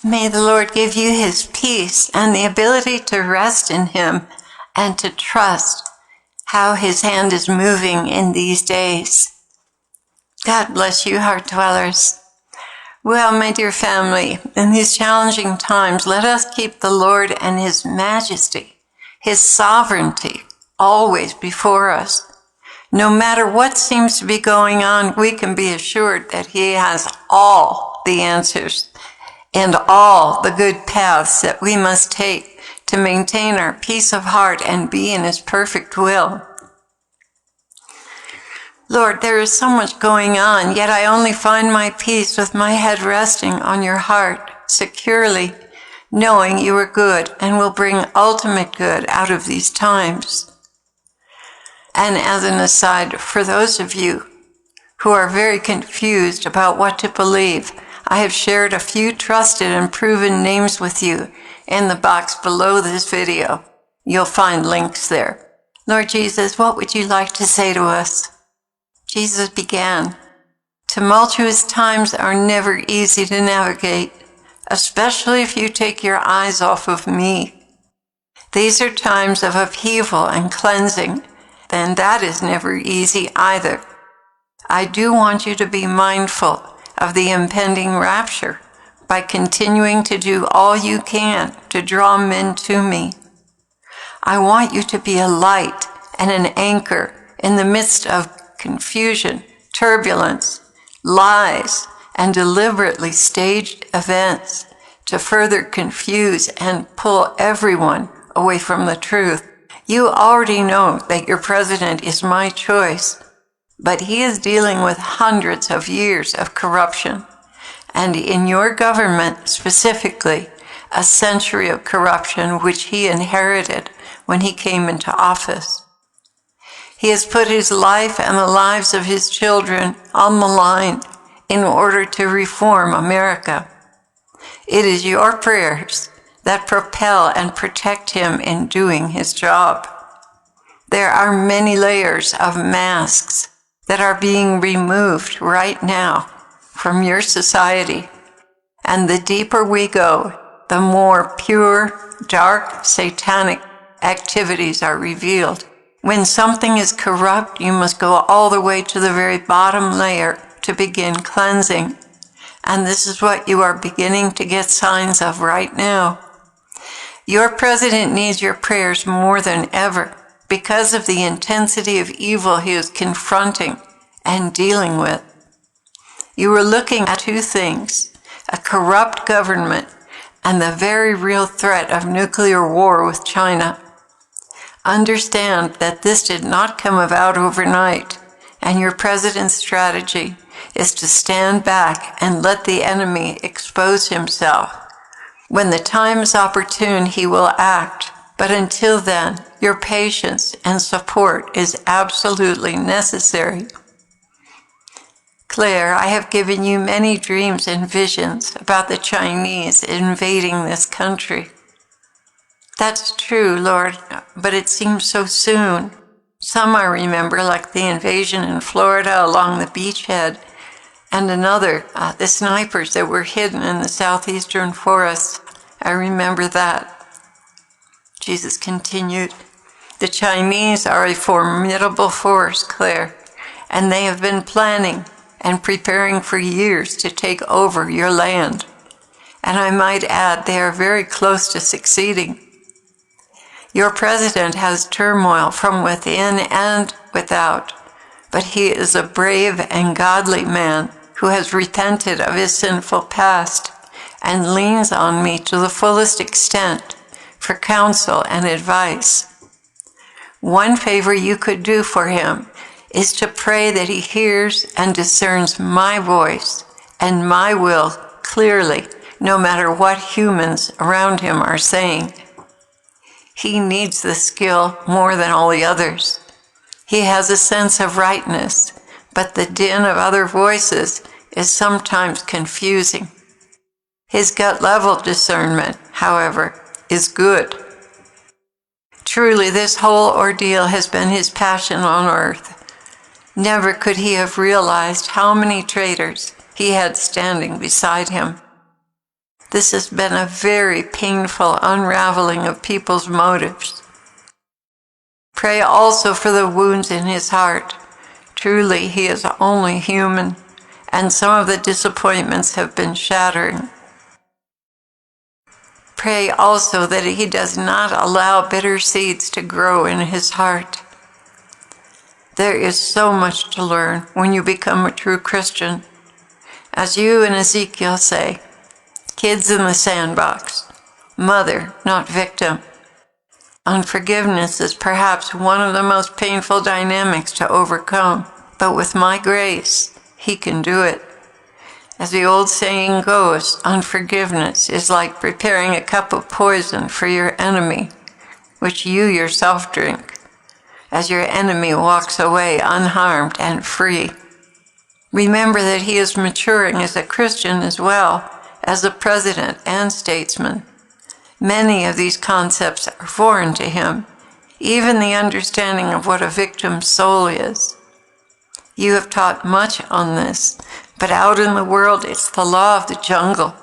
May the Lord give you his peace and the ability to rest in him and to trust how his hand is moving in these days. God bless you, heart dwellers. Well, my dear family, in these challenging times, let us keep the Lord and his majesty, his sovereignty, always before us. No matter what seems to be going on, we can be assured that he has all the answers and all the good paths that we must take to maintain our peace of heart and be in his perfect will. Lord, there is so much going on, yet I only find my peace with my head resting on your heart securely, knowing you are good and will bring ultimate good out of these times. And as an aside, for those of you who are very confused about what to believe, I have shared a few trusted and proven names with you in the box below this video. You'll find links there. Lord Jesus, what would you like to say to us? Jesus began, "Tumultuous times are never easy to navigate, especially if you take your eyes off of me. These are times of upheaval and cleansing, and that is never easy either. I do want you to be mindful of the impending rapture by continuing to do all you can to draw men to me. I want you to be a light and an anchor in the midst of confusion, turbulence, lies, and deliberately staged events to further confuse and pull everyone away from the truth. You already know that your president is my choice, but he is dealing with hundreds of years of corruption, and in your government specifically, a century of corruption which he inherited when he came into office. He has put his life and the lives of his children on the line in order to reform America. It is your prayers that propel and protect him in doing his job. There are many layers of masks that are being removed right now from your society. And the deeper we go, the more pure, dark, satanic activities are revealed. When something is corrupt, you must go all the way to the very bottom layer to begin cleansing. And this is what you are beginning to get signs of right now. Your president needs your prayers more than ever because of the intensity of evil he is confronting and dealing with. You are looking at two things: a corrupt government and the very real threat of nuclear war with China. Understand that this did not come about overnight, and your president's strategy is to stand back and let the enemy expose himself. When the time is opportune, he will act, but until then, your patience and support is absolutely necessary. Claire, I have given you many dreams and visions about the Chinese invading this country. That's true, Lord, but it seems so soon. Some I remember, like the invasion in Florida along the beachhead, and another, the snipers that were hidden in the southeastern forests. I remember that. Jesus continued, "The Chinese are a formidable force, Claire, and they have been planning and preparing for years to take over your land. And I might add, they are very close to succeeding. Your president has turmoil from within and without, but he is a brave and godly man who has repented of his sinful past and leans on me to the fullest extent for counsel and advice. One favor you could do for him is to pray that he hears and discerns my voice and my will clearly, no matter what humans around him are saying. He needs this skill more than all the others. He has a sense of rightness, but the din of other voices is sometimes confusing. His gut-level discernment, however, is good. Truly, this whole ordeal has been his passion on earth. Never could he have realized how many traitors he had standing beside him. This has been a very painful unraveling of people's motives. Pray also for the wounds in his heart. Truly, he is only human, and some of the disappointments have been shattering. Pray also that he does not allow bitter seeds to grow in his heart. There is so much to learn when you become a true Christian. As you and Ezekiel say, kids in the sandbox, mother, not victim. Unforgiveness is perhaps one of the most painful dynamics to overcome, but with my grace, he can do it. As the old saying goes, unforgiveness is like preparing a cup of poison for your enemy, which you yourself drink, as your enemy walks away unharmed and free. Remember that he is maturing as a Christian as well as a president and statesman. Many of these concepts are foreign to him, even the understanding of what a victim's soul is. You have taught much on this, but out in the world it's the law of the jungle,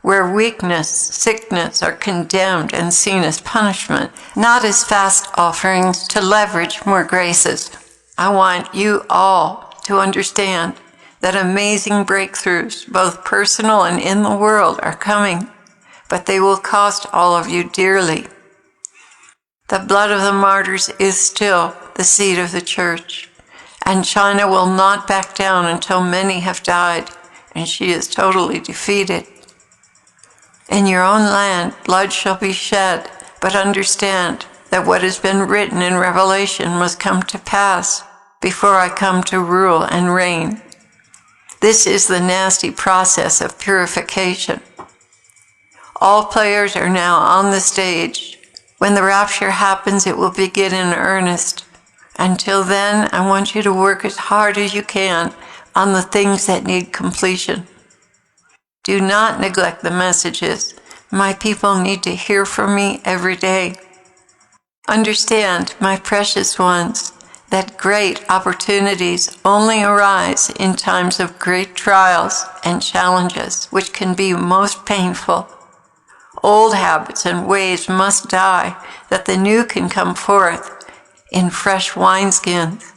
where weakness, sickness are condemned and seen as punishment, not as fast offerings to leverage more graces. I want you all to understand that amazing breakthroughs, both personal and in the world, are coming, but they will cost all of you dearly. The blood of the martyrs is still the seed of the church, and China will not back down until many have died, and she is totally defeated. In your own land, blood shall be shed, but understand that what has been written in Revelation must come to pass before I come to rule and reign. This is the nasty process of purification. All players are now on the stage. When the rapture happens, it will begin in earnest. Until then, I want you to work as hard as you can on the things that need completion. Do not neglect the messages. My people need to hear from me every day. Understand, my precious ones, that great opportunities only arise in times of great trials and challenges, which can be most painful. Old habits and ways must die, that the new can come forth in fresh wineskins.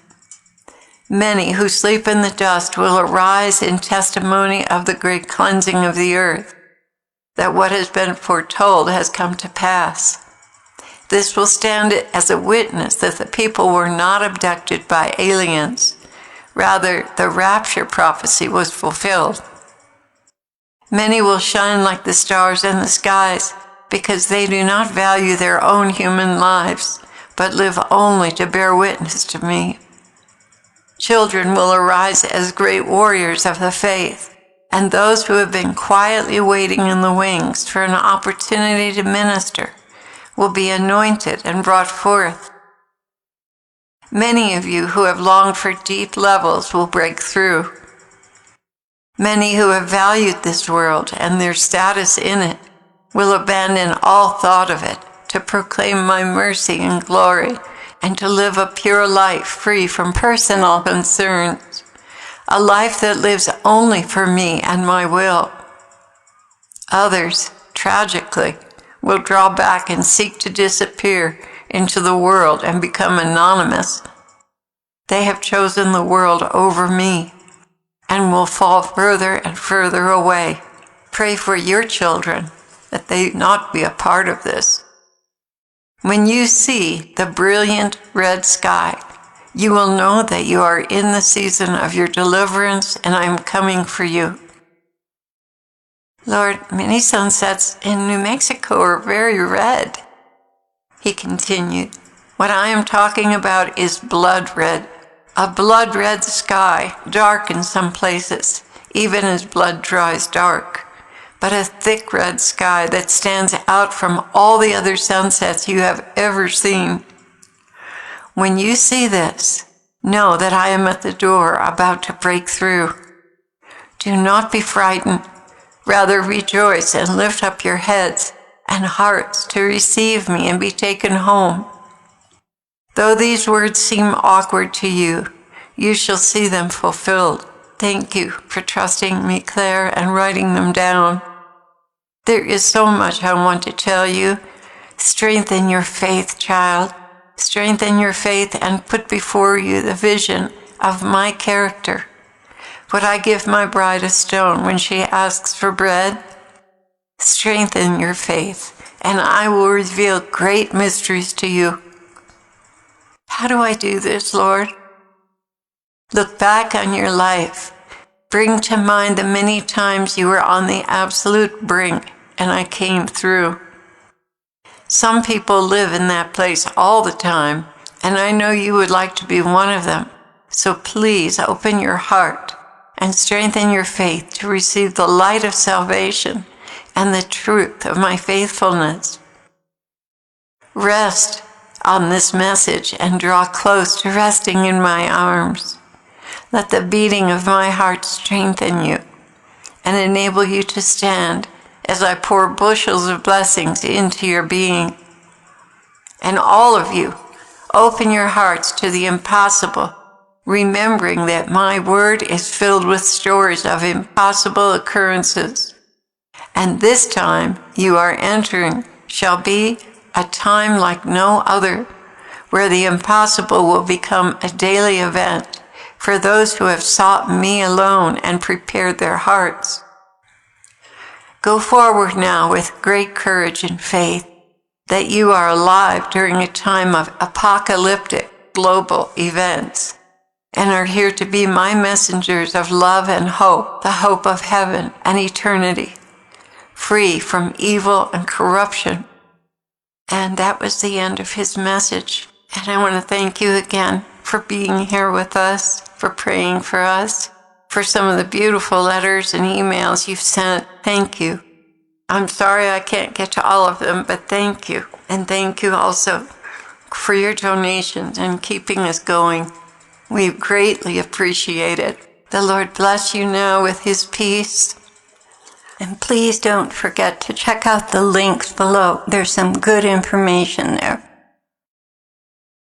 Many who sleep in the dust will arise in testimony of the great cleansing of the earth, that what has been foretold has come to pass. This will stand as a witness that the people were not abducted by aliens. Rather, the rapture prophecy was fulfilled. Many will shine like the stars in the skies because they do not value their own human lives, but live only to bear witness to me. Children will arise as great warriors of the faith, and those who have been quietly waiting in the wings for an opportunity to minister will be anointed and brought forth. Many of you who have longed for deep levels will break through. Many who have valued this world and their status in it will abandon all thought of it to proclaim my mercy and glory and to live a pure life free from personal concerns, a life that lives only for me and my will. Others, tragically, will draw back and seek to disappear into the world and become anonymous. They have chosen the world over me and will fall further and further away. Pray for your children that they not be a part of this. When you see the brilliant red sky, you will know that you are in the season of your deliverance and I am coming for you. Lord, many sunsets in New Mexico are very red. He continued, what I am talking about is blood red. A blood red sky, dark in some places, even as blood dries dark, but a thick red sky that stands out from all the other sunsets you have ever seen. When you see this, know that I am at the door about to break through. Do not be frightened. Rather rejoice and lift up your heads and hearts to receive me and be taken home. Though these words seem awkward to you, you shall see them fulfilled. Thank you for trusting me, Claire, and writing them down. There is so much I want to tell you. Strengthen your faith, child. Strengthen your faith and put before you the vision of my character. Would I give my bride a stone when she asks for bread? Strengthen your faith, and I will reveal great mysteries to you. How do I do this, Lord? Look back on your life. Bring to mind the many times you were on the absolute brink, and I came through. Some people live in that place all the time, and I know you would like to be one of them. So please open your heart and strengthen your faith to receive the light of salvation and the truth of my faithfulness. Rest on this message and draw close to resting in my arms. Let the beating of my heart strengthen you and enable you to stand as I pour bushels of blessings into your being. And all of you, open your hearts to the impossible, remembering that my word is filled with stories of impossible occurrences. And this time you are entering shall be a time like no other, where the impossible will become a daily event for those who have sought me alone and prepared their hearts. Go forward now with great courage and faith that you are alive during a time of apocalyptic global events and are here to be my messengers of love and hope, the hope of heaven and eternity, free from evil and corruption. And that was the end of his message. And I want to thank you again for being here with us, for praying for us, for some of the beautiful letters and emails you've sent. Thank you. I'm sorry I can't get to all of them, but thank you. And thank you also for your donations and keeping us going. We greatly appreciate it. The Lord bless you now with his peace. And please don't forget to check out the links below. There's some good information there.